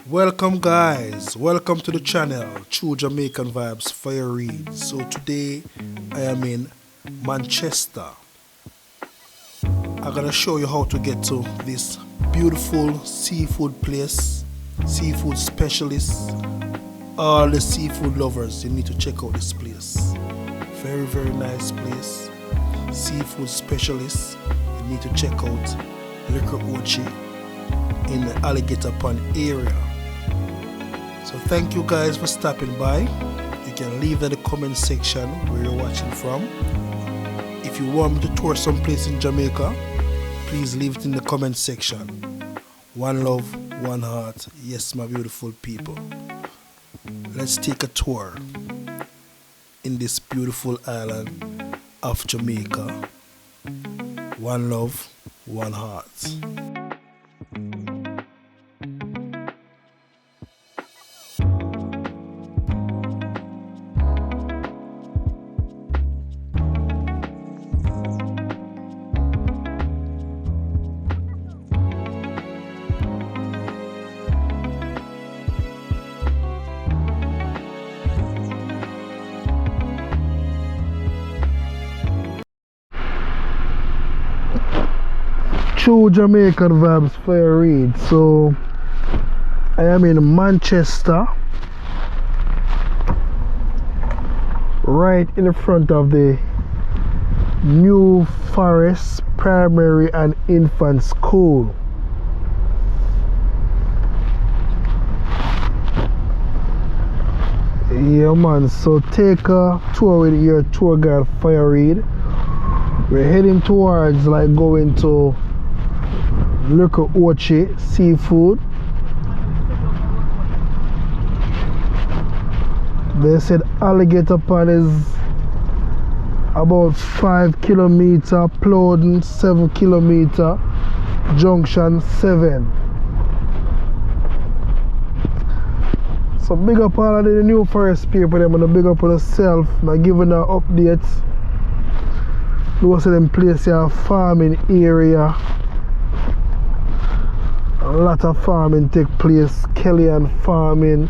Welcome guys, welcome to the channel, True Jamaican Vibes Fire Read. So today I am in Manchester. I'm gonna show you how to get to this beautiful seafood place, seafood specialists, all the seafood lovers. You need to check out this place. Very nice place. Seafood specialists. You need to check out Liquor Ochi in the Alligator Pond area. So thank you guys for stopping by. You can leave in the comment section where you're watching from. If you want me to tour some place in Jamaica, please leave it in the comment section. One love, one heart. Yes, my beautiful people. Let's take a tour in this beautiful island of Jamaica. One love, one heart. True Jamaican Vibes Fire Read. So I am in Manchester, right in the front of the New Forest Primary and Infant School. Yeah man, so take a tour with your tour guide Fire Read. We're heading towards like going to Liquor Ochi seafood. They said Alligator Pond is about 5 kilometers, Plowden 7 kilometers, Junction 7. So big up all of the New Forest people, I'm gonna big up on yourself, I'm giving an updates. Those of them place a farming area. A lot of farming take place, Kellyan farming.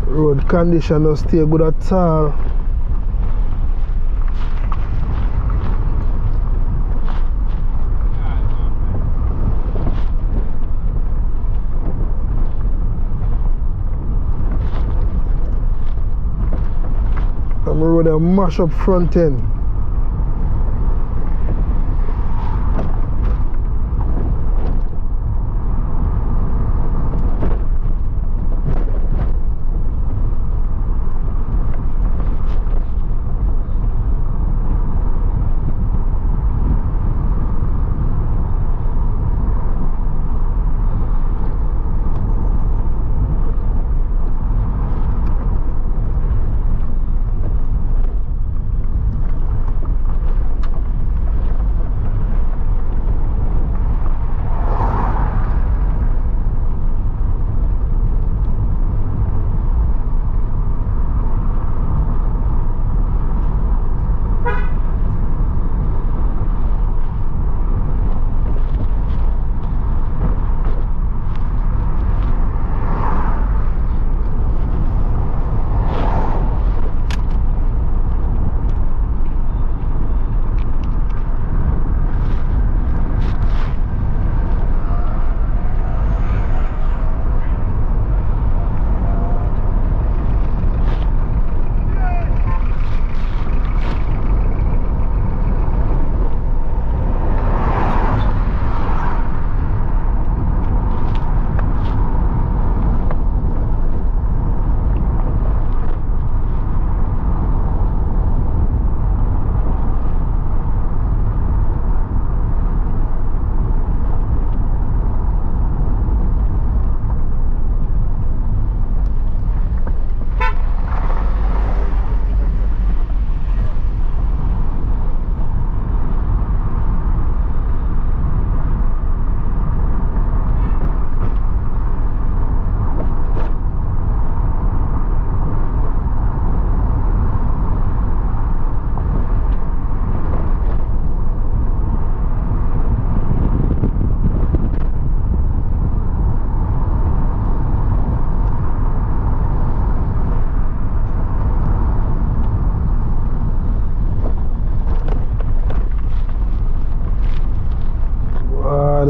Road condition don't stay good at all. Road a mash up front end.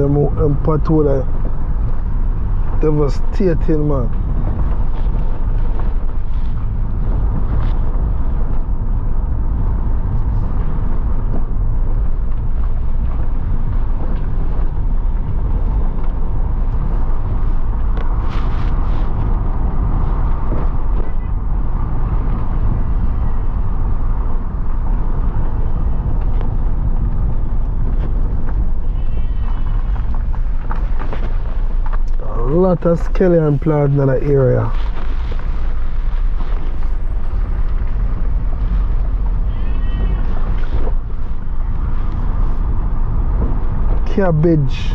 them pothole are devastating, man. A lot of scallion plant in that area. Cabbage.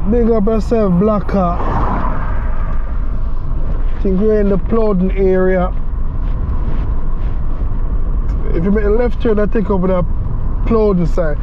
Big up yourself, Blacker. Think we're in the Plowden area. If you make a left turn, I take over the Plowden side.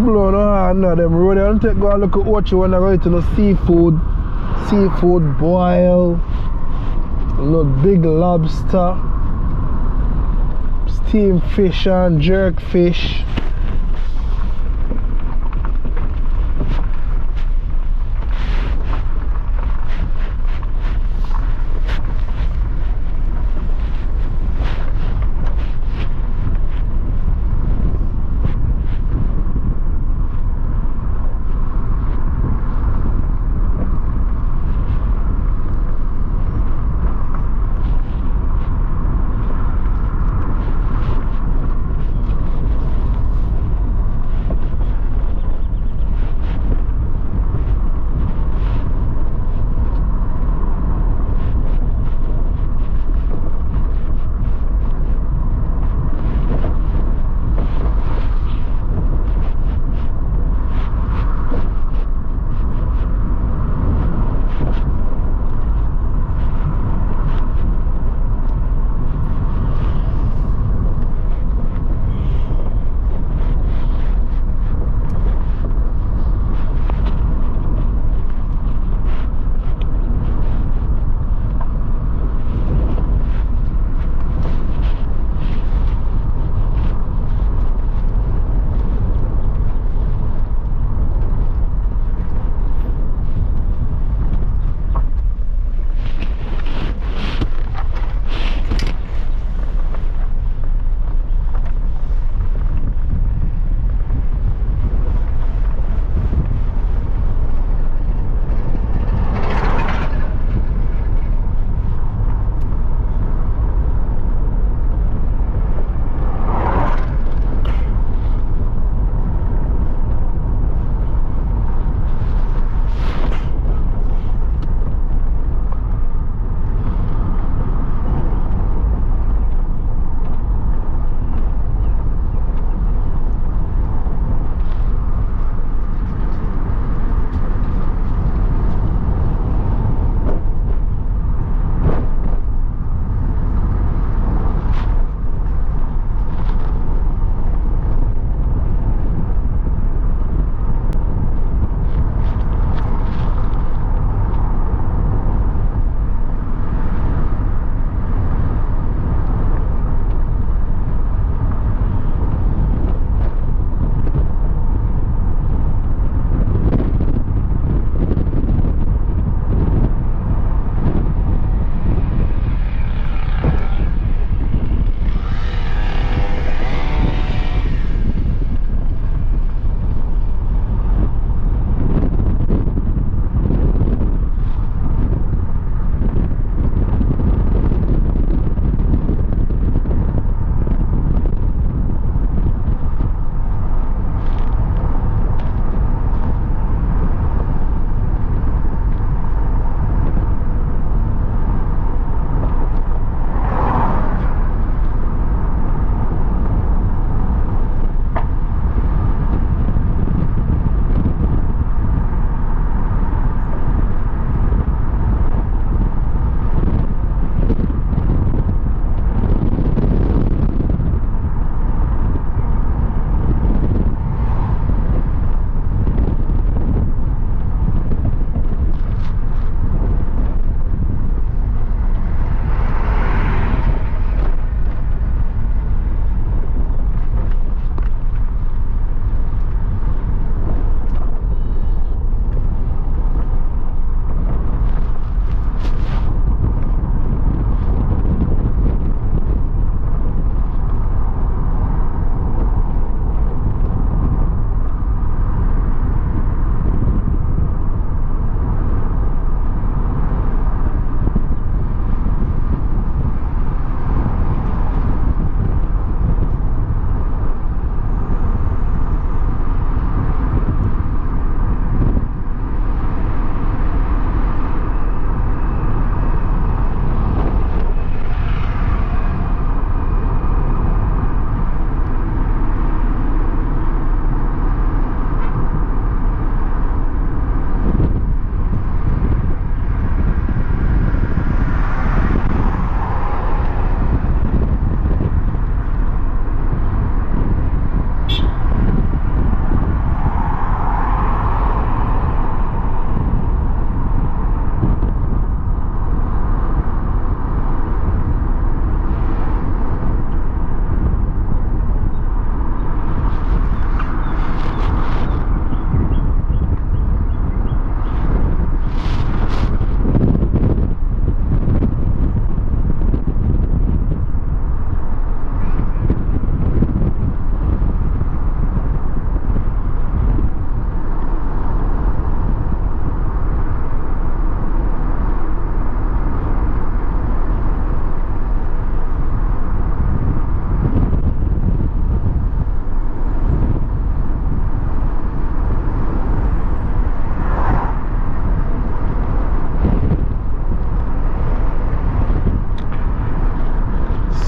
Blow no hard now, them road. I don't take go and look at what you want to go to the seafood boil, big lobster, steamed fish and jerk fish.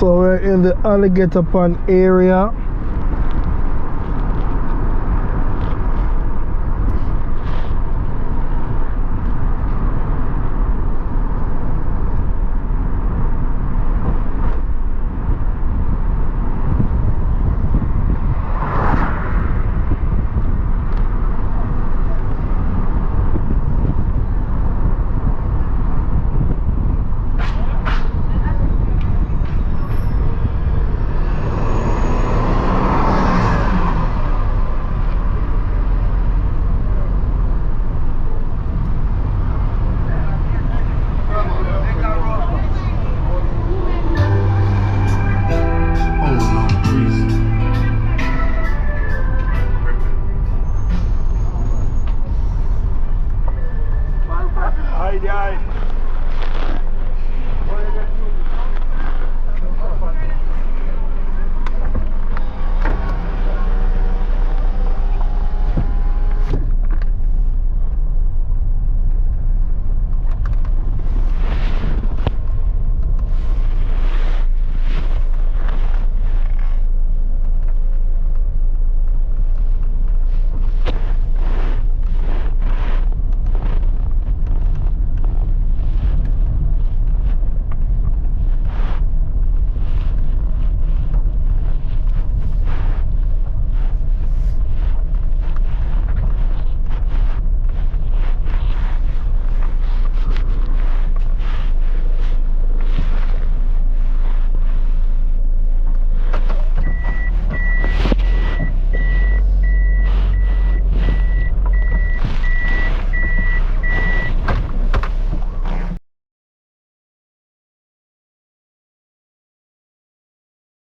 So we're in the Alligator Pond area.